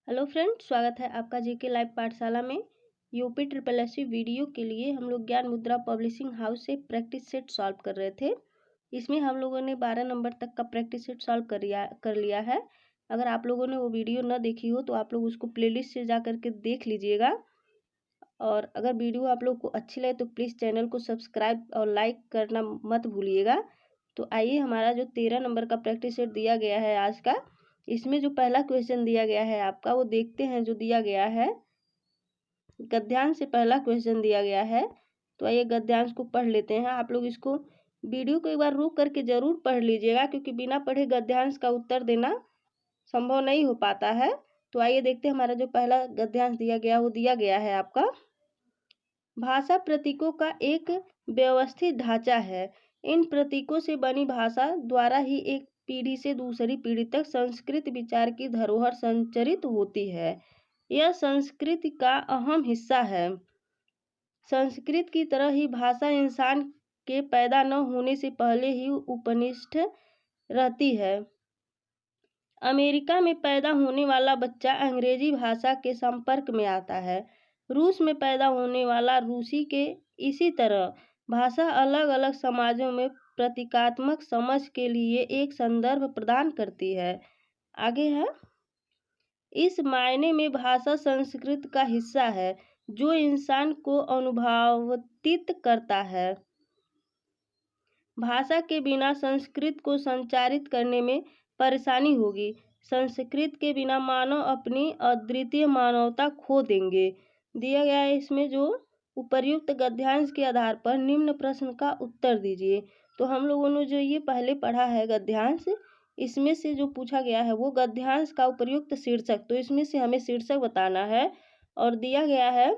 Hello friends, स्वागत है आपका जीके लाइव पाठशाला में। यूपी ट्रिपल एससी वीडियो के लिए हम लोग ज्ञान मुद्रा पब्लिशिंग हाउस से प्रैक्टिस सेट सॉल्व कर रहे थे। इसमें हम लोगों ने 12 नंबर तक का प्रैक्टिस सेट सॉल्व कर लिया है। अगर आप लोगों ने वो वीडियो न देखी हो तो आप लोग उसको प्लेलिस्ट से जा करके देख लीजिएगा। और अगर वीडियो आप लोग को अच्छी लगे तो प्लीज़ चैनल को सब्सक्राइब और लाइक करना मत भूलिएगा। तो आइए, हमारा जो 13 नंबर का प्रैक्टिस सेट दिया गया है आज का, इसमें जो पहला क्वेश्चन दिया गया है आपका, वो देखते हैं। जो दिया गया है, गद्यांश से पहला क्वेश्चन दिया गया है। तो आइए गद्यांश को पढ़ लेते हैं। आप लोग इसको वीडियो को एक बार रुक करके जरूर पढ़ लीजिएगा, क्योंकि बिना पढ़े गद्यांश का उत्तर देना संभव नहीं हो पाता है। तो आइए देखते हैं, हमारा जो पहला गद्यांश दिया गया वो दिया गया है आपका। भाषा प्रतीकों का एक व्यवस्थित ढांचा है। इन प्रतीकों से बनी भाषा द्वारा ही एक पीढ़ी से दूसरी पीढ़ी तक संस्कृत विचार की धरोहर संचरित होती है। यह संस्कृति का अहम हिस्सा है। संस्कृत की तरह ही भाषा इंसान के पैदा न होने से पहले ही उपनिष्ठ रहती है। अमेरिका में पैदा होने वाला बच्चा अंग्रेजी भाषा के संपर्क में आता है। रूस में पैदा होने वाला रूसी के इसी तरह। भाषा अलग अलग समाजों में प्रतीकात्मक समझ के लिए एक संदर्भ प्रदान करती है। आगे है, इस मायने में भाषा संस्कृत का हिस्सा है जो इंसान को अनुभवातीत करता है। भाषा के बिना संस्कृत को संचारित करने में परेशानी होगी। संस्कृत के बिना मानव अपनी अद्वितीय मानवता खो देंगे। दिया गया है इसमें जो उपर्युक्त गद्यांश के आधार पर निम्न प्रश्न का उत्तर दीजिए। तो हम लोगों ने जो ये पहले पढ़ा है गद्यांश, इसमें से जो पूछा गया है वो गद्यांश का उपर्युक्त शीर्षक, तो इसमें से हमें शीर्षक बताना है। और दिया गया है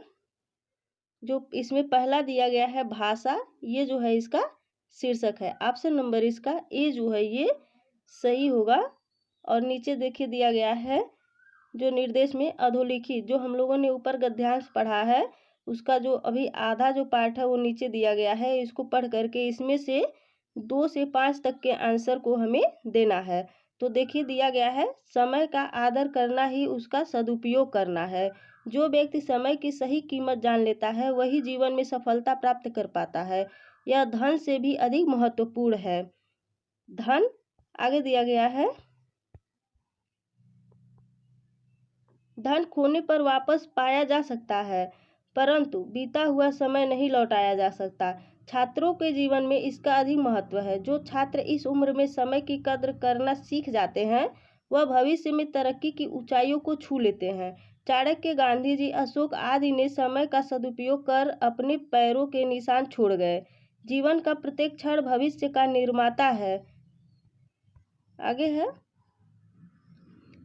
जो इसमें पहला दिया गया है भाषा, ये जो है इसका शीर्षक है। ऑप्शन नंबर इसका ए जो है ये सही होगा। और नीचे देखिए दिया गया है जो निर्देश में अधोलिखित, जो हम लोगों ने ऊपर गद्यांश पढ़ा है उसका जो अभी आधा जो पार्ट है वो नीचे दिया गया है। इसको पढ़ करके इसमें से 2 से 5 तक के आंसर को हमें देना है। तो देखिए दिया गया है, समय का आदर करना ही उसका सदुपयोग करना है। जो व्यक्ति समय की सही कीमत जान लेता है वही जीवन में सफलता प्राप्त कर पाता है। यह धन से भी अधिक महत्वपूर्ण है। धन, आगे दिया गया है, धन खोने पर वापस पाया जा सकता है, परंतु बीता हुआ समय नहीं लौटाया जा सकता। छात्रों के जीवन में इसका अधिक महत्व है। जो छात्र इस उम्र में समय की कद्र करना सीख जाते हैं वह भविष्य में तरक्की की ऊंचाइयों को छू लेते हैं। चाणक्य, गांधी जी, अशोक आदि ने समय का सदुपयोग कर अपने पैरों के निशान छोड़ गए। जीवन का प्रत्येक क्षण भविष्य का निर्माता है। आगे है,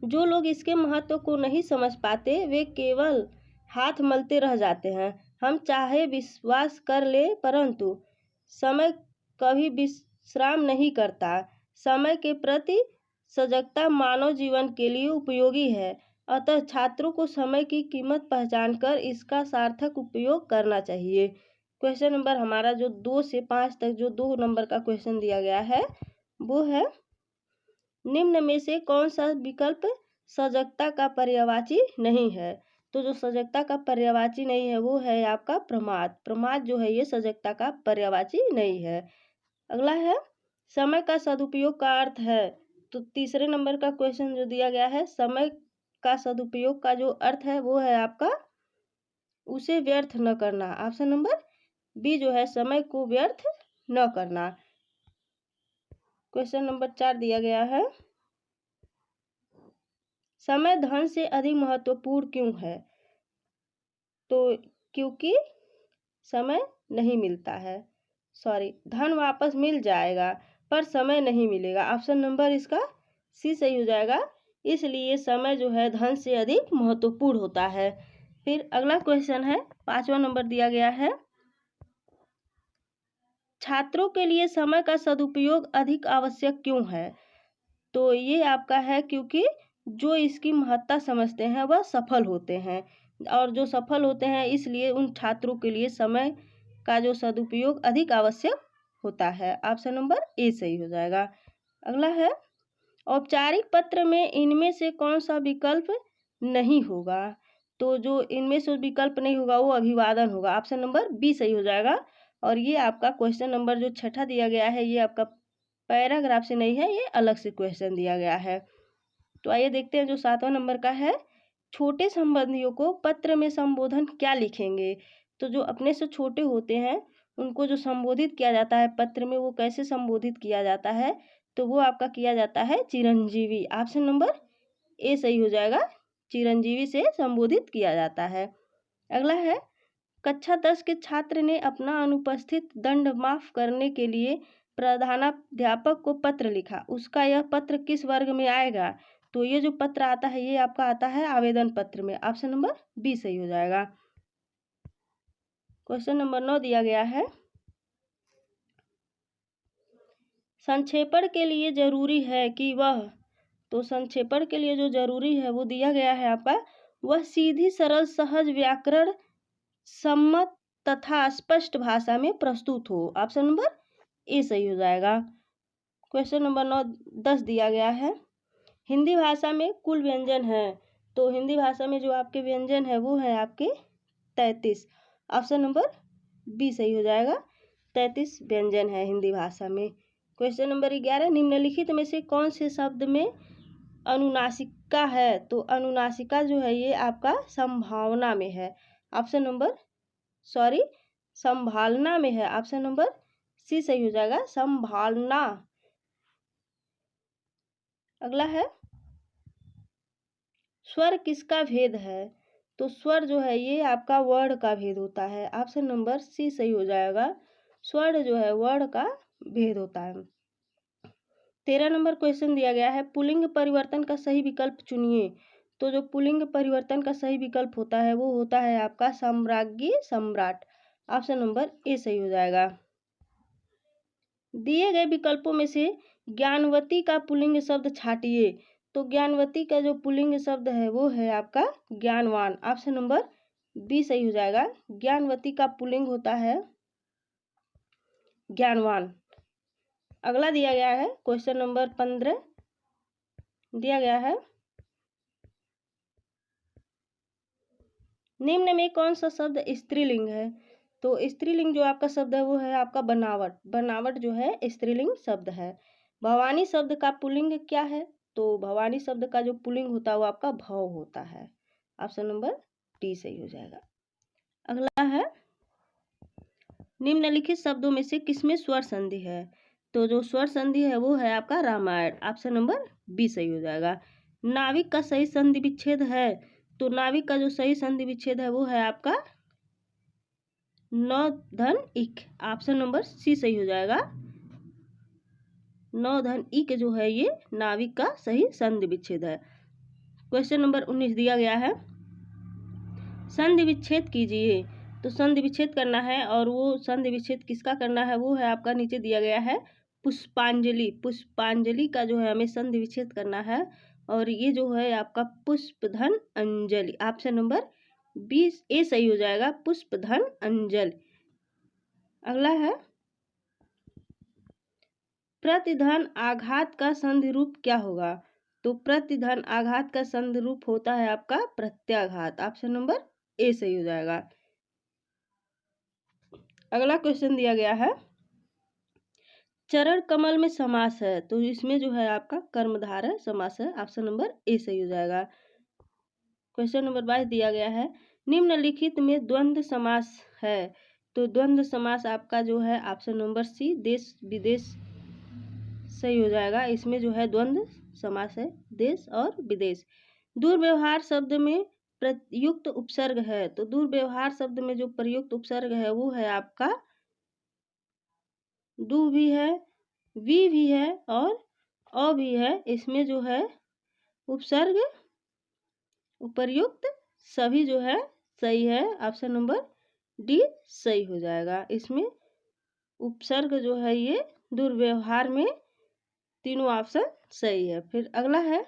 जो लोग इसके महत्व को नहीं समझ पाते वे केवल हाथ मलते रह जाते हैं। हम चाहे विश्वास कर ले, परंतु समय कभी विश्राम नहीं करता। समय के प्रति सजगता मानव जीवन के लिए उपयोगी है। अतः छात्रों को समय की कीमत पहचान कर इसका सार्थक उपयोग करना चाहिए। क्वेश्चन नंबर हमारा जो 2 से 5 तक जो 2 नंबर का क्वेश्चन दिया गया है वो है, निम्न में से कौन सा विकल्प सजगता का पर्यायवाची नहीं है। तो जो सजगता का पर्यायवाची नहीं है वो है आपका प्रमाद। प्रमाद जो है ये सजगता का पर्यायवाची नहीं है। अगला है, समय का सदुपयोग का अर्थ है। तो तीसरे नंबर का क्वेश्चन जो दिया गया है, समय का सदुपयोग का जो अर्थ है वो है आपका उसे व्यर्थ न करना। ऑप्शन नंबर बी जो है समय को व्यर्थ न करना। क्वेश्चन नंबर 4 दिया गया है, समय धन से अधिक महत्वपूर्ण क्यों है। तो क्योंकि समय नहीं मिलता है, धन वापस मिल जाएगा पर समय नहीं मिलेगा। ऑप्शन नंबर इसका सी सही हो जाएगा। इसलिए समय जो है धन से अधिक महत्वपूर्ण होता है। फिर अगला क्वेश्चन है, 5वां नंबर दिया गया है, छात्रों के लिए समय का सदुपयोग अधिक आवश्यक क्यों है। तो ये आपका है क्योंकि जो इसकी महत्ता समझते हैं वह सफल होते हैं, और जो सफल होते हैं इसलिए उन छात्रों के लिए समय का जो सदुपयोग अधिक आवश्यक होता है। ऑप्शन नंबर ए सही हो जाएगा। अगला है, औपचारिक पत्र में इनमें से कौन सा विकल्प नहीं होगा। तो जो इनमें से विकल्प नहीं होगा वो अभिवादन होगा। ऑप्शन नंबर बी सही हो जाएगा। और ये आपका क्वेश्चन नंबर जो छठा दिया गया है ये आपका पैराग्राफ से नहीं है, ये अलग से क्वेश्चन दिया गया है। तो आइए देखते हैं जो 7वां नंबर का है, छोटे संबंधियों को पत्र में संबोधन क्या लिखेंगे। तो जो अपने से छोटे होते हैं उनको जो संबोधित किया जाता है पत्र में, वो कैसे संबोधित किया जाता है, तो वो आपका किया जाता है चिरंजीवी। ऑप्शन नंबर ए सही हो जाएगा, चिरंजीवी से संबोधित किया जाता है। अगला है, कक्षा 10 के छात्र ने अपना अनुपस्थित दंड माफ करने के लिए प्रधानाध्यापक को पत्र लिखा, उसका यह पत्र किस वर्ग में आएगा। तो ये जो पत्र आता है ये आपका आता है आवेदन पत्र में। ऑप्शन नंबर बी सही हो जाएगा। क्वेश्चन नंबर 9 दिया गया है, संक्षेपण के लिए जरूरी है कि वह, तो संक्षेपण के लिए जो जरूरी है वो दिया गया है आपका, वह सीधी सरल सहज व्याकरण सम्मत तथा स्पष्ट भाषा में प्रस्तुत हो। ऑप्शन नंबर ए सही हो जाएगा। क्वेश्चन नंबर 9 10 दिया गया है, हिंदी भाषा में कुल व्यंजन है। तो हिंदी भाषा में जो आपके व्यंजन है वो है आपके 33। ऑप्शन नंबर बी सही हो जाएगा, 33 व्यंजन है हिंदी भाषा में। क्वेश्चन नंबर 11, निम्नलिखित में से कौन से शब्द में अनुनासिका है। तो अनुनासिका जो है ये आपका संभावना में है। ऑप्शन नंबर संभालना में है। ऑप्शन नंबर सी सही हो जाएगा, संभालना। अगला है, स्वर किसका भेद है। तो स्वर जो है ये आपका वर्ण का भेद होता है। ऑप्शन नंबर सी सही हो जाएगा, स्वर जो है वर्ण का भेद होता है। 13 नंबर क्वेश्चन दिया गया है, पुल्लिंग परिवर्तन का सही विकल्प चुनिए। तो जो पुल्लिंग परिवर्तन का सही विकल्प होता है वो होता है आपका सम्राज्ञी सम्राट। ऑप्शन नंबर ए सही हो जाएगा। दिए गए विकल्पों में से ज्ञानवती का पुल्लिंग शब्द छांटिए। तो ज्ञानवती का जो पुल्लिंग शब्द है वो है आपका ज्ञानवान। ऑप्शन नंबर बी सही हो जाएगा, ज्ञानवती का पुल्लिंग होता है ज्ञानवान। अगला दिया गया है क्वेश्चन नंबर 15 दिया गया है, निम्न में कौन सा शब्द स्त्रीलिंग है। तो स्त्रीलिंग जो आपका शब्द है वो है आपका बनावट। बनावट जो है स्त्रीलिंग शब्द है। भवानी शब्द का पुल्लिंग क्या है। तो भवानी शब्द का जो पुल्लिंग होता है वो आपका भव होता है। ऑप्शन नंबर डी सही हो जाएगा। अगला है, निम्नलिखित शब्दों में से किसमें स्वर संधि है। तो जो स्वर संधि है वो है आपका रामायण। ऑप्शन नंबर बी सही हो जाएगा। नाविक का सही संधि विच्छेद है। तो नाविक का जो सही संधि विच्छेद है वो है आपका नौ धन इक। ऑप्शन नंबर सी सही हो जाएगा, नौ धन इक जो है ये नाविक का सही संधि विच्छेद है। क्वेश्चन नंबर 19 दिया गया है, संधि विच्छेद कीजिए। तो संधि विच्छेद करना है और वो संधि विच्छेद किसका करना है वो है आपका नीचे दिया गया है पुष्पांजलि। पुष्पांजलि का जो है हमें संधि विच्छेद करना है और ये जो है आपका पुष्पधन अंजलि। ऑप्शन नंबर 20 ए सही हो जाएगा, पुष्पधन अंजलि। अगला है, प्रतिधन आघात का संधि रूप क्या होगा। तो प्रतिधन आघात का संधि रूप होता है आपका प्रत्याघात। ऑप्शन नंबर ए सही हो जाएगा। अगला क्वेश्चन दिया गया है, चरण कमल में समास है। तो इसमें जो है आपका कर्मधारय समास है। ऑप्शन नंबर ए सही हो जाएगा। क्वेश्चन नंबर 22 दिया गया है, निम्नलिखित में द्वंद्व समास है। तो द्वंद्व समास आपका जो है ऑप्शन नंबर सी देश विदेश सही हो जाएगा। इसमें जो है द्वंद्व समास है, देश और विदेश। दुर्व्यवहार शब्द में प्रयुक्त उपसर्ग है। तो दुर्व्यवहार शब्द में जो प्रयुक्त उपसर्ग है वो है आपका दु भी है, वी भी है और अ भी है। इसमें जो है उपसर्ग उपर्युक्त सभी जो है सही है। ऑप्शन नंबर डी सही हो जाएगा। इसमें उपसर्ग जो है ये दुर्व्यवहार में तीनों ऑप्शन सही है। फिर अगला है,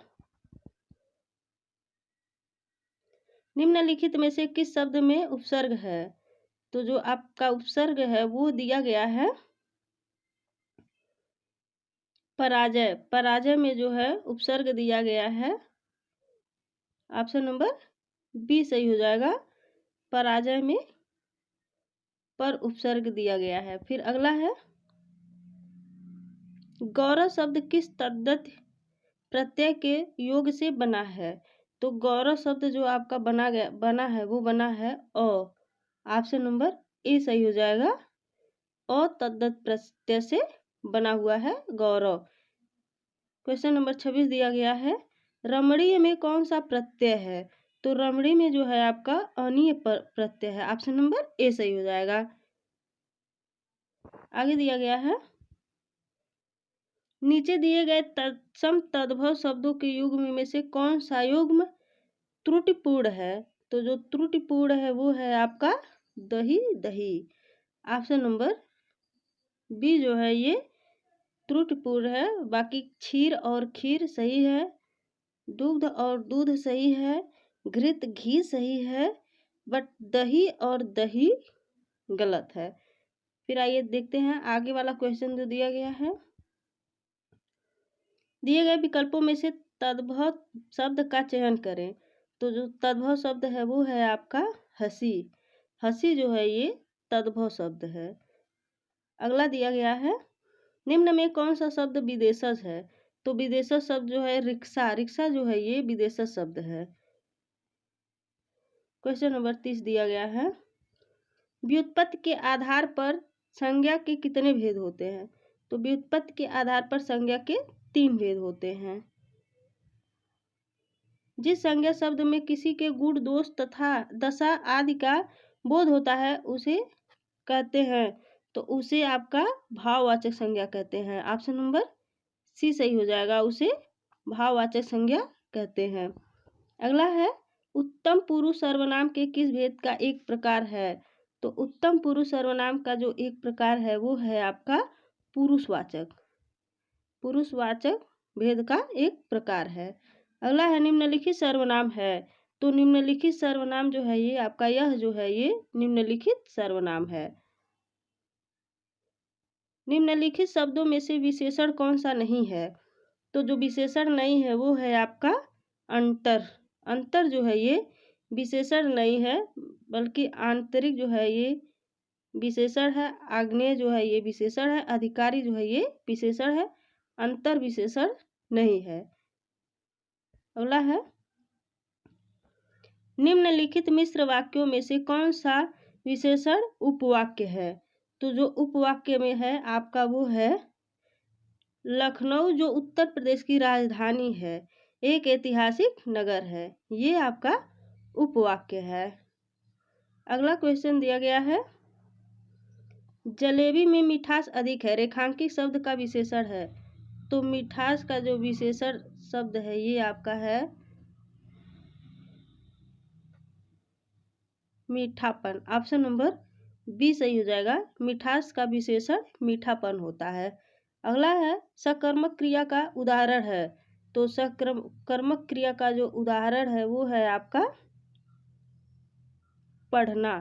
निम्नलिखित में से किस शब्द में उपसर्ग है। तो जो आपका उपसर्ग है वो दिया गया है पराजय। पराजय में जो है उपसर्ग दिया गया है ऑप्शन नंबर बी सही हो जाएगा। पराजय में पर उपसर्ग दिया गया है। फिर अगला है, गौरव शब्द किस तद्धित प्रत्यय के योग से बना है? तो गौरव शब्द जो आपका बना है वो बना है अ। ऑप्शन नंबर ए सही हो जाएगा। अ तद्धित प्रत्यय से बना हुआ है गौरव। क्वेश्चन नंबर 26 दिया गया है, रमणीय में कौन सा प्रत्यय है? तो रमणी में जो है आपका अनीय प्रत्यय है। ऑप्शन नंबर ए सही हो जाएगा। आगे दिया गया है, नीचे दिए गए तत्सम तद्भव शब्दों के युग्म में से कौन सा युग्म त्रुटिपूर्ण है? तो जो त्रुटिपूर्ण है वो है आपका दही दही। ऑप्शन नंबर बी जो है ये त्रुटिपूर्ण है। बाकी क्षीर और खीर सही है, दुग्ध और दूध सही है, घृत घी सही है, बट दही और दही गलत है। फिर आइए देखते हैं आगे वाला क्वेश्चन जो दिया गया है। दिए गए विकल्पों में से तद्भव शब्द का चयन करें। तो जो तद्भव शब्द है वो है आपका हंसी। हंसी जो है ये तद्भव शब्द है। अगला दिया गया है, निम्न में कौन सा शब्द विदेशज है? तो विदेशज शब्द जो है रिक्शा। रिक्शा जो है ये विदेशज शब्द है। क्वेश्चन नंबर 30 दिया गया है, व्युत्पत्ति के आधार पर संज्ञा के कितने भेद होते हैं? तो व्युत्पत्ति के आधार पर संज्ञा के 3 भेद होते हैं। जिस संज्ञा शब्द में किसी के गुण दोष तथा दशा आदि का बोध होता है उसे कहते हैं, तो उसे आपका भाववाचक संज्ञा कहते हैं। ऑप्शन नंबर सी सही हो जाएगा, उसे भाववाचक संज्ञा कहते हैं। अगला है, उत्तम पुरुष सर्वनाम के किस भेद का एक प्रकार है? तो उत्तम पुरुष सर्वनाम का जो एक प्रकार है वो है आपका पुरुषवाचक। पुरुषवाचक भेद का एक प्रकार है। अगला है, निम्नलिखित सर्वनाम है। तो निम्नलिखित सर्वनाम जो है ये आपका यह जो है ये निम्नलिखित सर्वनाम है। निम्नलिखित शब्दों में से विशेषण कौन सा नहीं है? तो जो विशेषण नहीं है वो है आपका अंतर। अंतर जो है ये विशेषण नहीं है, बल्कि आंतरिक जो है ये विशेषण है। आग्नेय जो है ये विशेषण है। अधिकारी जो है ये विशेषण है। अंतर विशेषण नहीं है। अगला है, निम्नलिखित मिश्र वाक्यों में से कौन सा विशेषण उपवाक्य है? तो जो उपवाक्य में है आपका वो है, लखनऊ जो उत्तर प्रदेश की राजधानी है एक ऐतिहासिक नगर है। ये आपका उपवाक्य है। अगला क्वेश्चन दिया गया है, जलेबी में मिठास अधिक है रेखांकित शब्द का विशेषण है। तो मिठास का जो विशेषण शब्द है ये आपका है मीठापन। ऑप्शन नंबर बी सही हो जाएगा। मिठास का विशेषण मीठापन होता है। अगला है, सकर्मक क्रिया का उदाहरण है। तो सकर्मक क्रिया का जो उदाहरण है वो है आपका पढ़ना।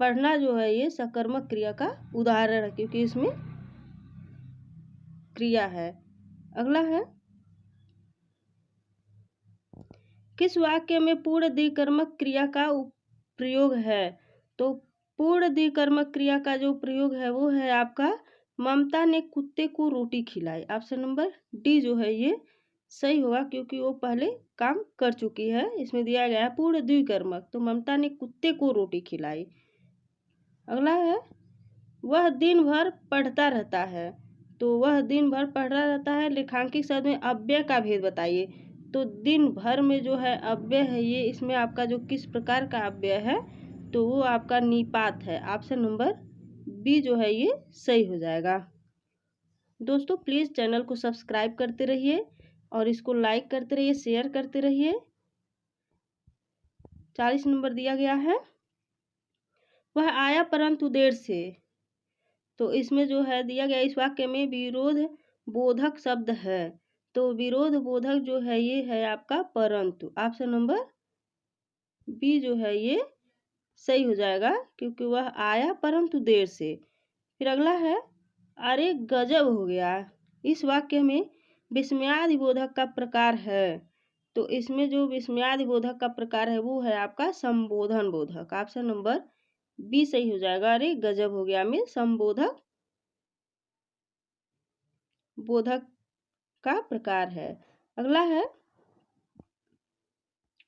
पढ़ना जो है ये सकर्मक क्रिया का उदाहरण है क्योंकि इसमें क्रिया है। अगला है, किस वाक्य में पूर्ण द्विकर्मक क्रिया का प्रयोग है? तो पूर्ण द्विकर्मक क्रिया का जो प्रयोग है वो है आपका, ममता ने कुत्ते को रोटी खिलाई। ऑप्शन नंबर डी जो है ये सही होगा क्योंकि वो पहले काम कर चुकी है। इसमें दिया गया है पूर्ण द्विकर्मक, तो ममता ने कुत्ते को रोटी खिलाई। अगला है, वह दिन भर पढ़ता रहता है। तो वह दिन भर पढ़ता रहता है रेखांकित शब्द में अव्यय का भेद बताइए। तो दिन भर में जो है अव्यय है ये, इसमें आपका जो किस प्रकार का अव्यय है तो वो आपका निपात है। ऑप्शन नंबर बी जो है ये सही हो जाएगा। दोस्तों प्लीज़ चैनल को सब्सक्राइब करते रहिए और इसको लाइक करते रहिए, शेयर करते रहिए। 40 नंबर दिया गया है, वह आया परंतु देर से। तो इसमें जो है दिया गया इस वाक्य में विरोध बोधक शब्द है। तो विरोध बोधक जो है ये है आपका परंतु। ऑप्शन नंबर बी जो है ये सही हो जाएगा क्योंकि वह आया परंतु देर से। फिर अगला है, अरे गजब हो गया। इस वाक्य में विस्मयादिबोधक का प्रकार है। तो इसमें जो विस्मयादि बोधक का प्रकार है वो है आपका संबोधन बोधक। ऑप्शन नंबर बी सही हो जाएगा। अरे गजब हो गया। में संबोधक बोधक का प्रकार है। अगला है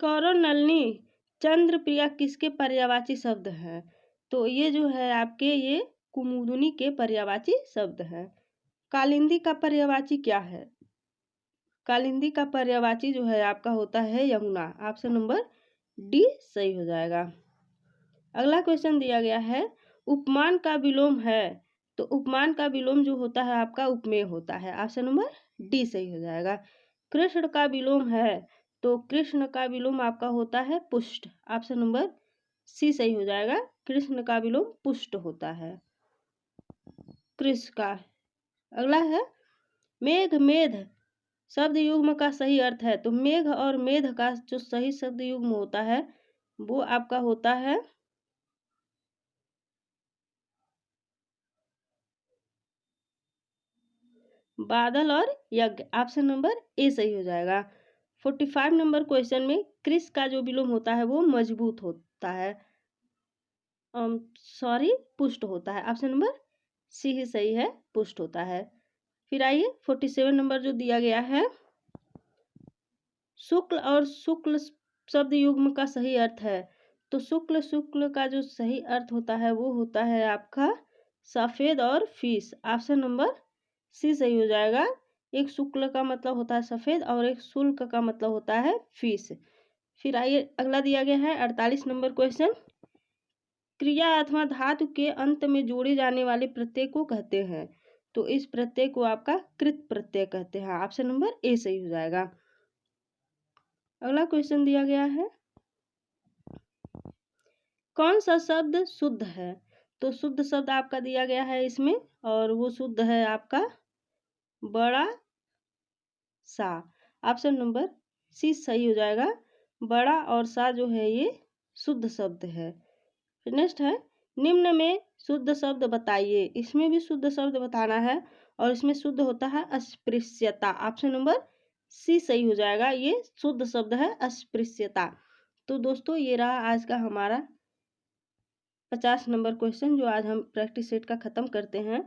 कौरव नलिनी चंद्र प्रिया किसके पर्यायवाची शब्द हैं? तो ये जो है आपके ये कुमुदुनी के पर्यायवाची शब्द हैं। कालिंदी का पर्यायवाची क्या है? कालिंदी का पर्यायवाची जो है आपका होता है यमुना। ऑप्शन नंबर डी सही हो जाएगा। अगला क्वेश्चन दिया गया है उपमान का विलोम है। तो उपमान का विलोम जो होता है आपका उपमेय होता है। ऑप्शन नंबर डी सही हो जाएगा। कृष्ण का विलोम है। तो कृष्ण का विलोम आपका होता है पुष्ट। ऑप्शन नंबर सी सही हो जाएगा। कृष्ण का विलोम पुष्ट होता है। कृष्ण का। अगला है मेघ मेध शब्द युग्म का सही अर्थ है। तो मेघ और मेध का जो सही शब्द युग्म होता है वो आपका होता है बादल और यज्ञ। ऑप्शन नंबर ए सही हो जाएगा। 45 नंबर क्वेश्चन में कृष का जो विलोम होता है वो मजबूत होता है, सॉरी पुष्ट होता है। ऑप्शन नंबर सी ही सही है, पुष्ट होता है। फिर आइए 47 नंबर जो दिया गया है शुक्ल और शुक्ल शब्द युग्म का सही अर्थ है। तो शुक्ल शुक्ल का जो सही अर्थ होता है वो होता है आपका सफेद और फीस। ऑप्शन नंबर सी सही हो जाएगा। एक शुक्ल का मतलब होता है सफेद और एक शुल्क का मतलब होता है फीस। फिर आइए अगला दिया गया है 48 नंबर क्वेश्चन क्रिया अथवा धातु के अंत में जोड़े जाने वाले प्रत्यय को कहते हैं। तो इस प्रत्यय को आपका कृत प्रत्यय कहते हैं। ऑप्शन नंबर ए सही हो जाएगा। अगला क्वेश्चन दिया गया है कौन सा शब्द शुद्ध है? तो शुद्ध शब्द आपका दिया गया है इसमें और वो शुद्ध है आपका बड़ा सा। ऑप्शन नंबर सी सही हो जाएगा। बड़ा और सा जो है ये शुद्ध शब्द है। नेक्स्ट है निम्न में शुद्ध शब्द बताइए। इसमें भी शुद्ध शब्द बताना है और इसमें शुद्ध होता है अस्पृश्यता। ऑप्शन नंबर सी सही हो जाएगा। ये शुद्ध शब्द है अस्पृश्यता। तो दोस्तों ये रहा आज का हमारा 50 नंबर क्वेश्चन जो आज हम प्रैक्टिस सेट का ख़त्म करते हैं।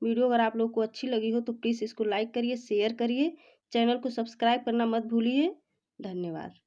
वीडियो अगर आप लोग को अच्छी लगी हो तो प्लीज़ इसको लाइक करिए, शेयर करिए, चैनल को सब्सक्राइब करना मत भूलिए। धन्यवाद।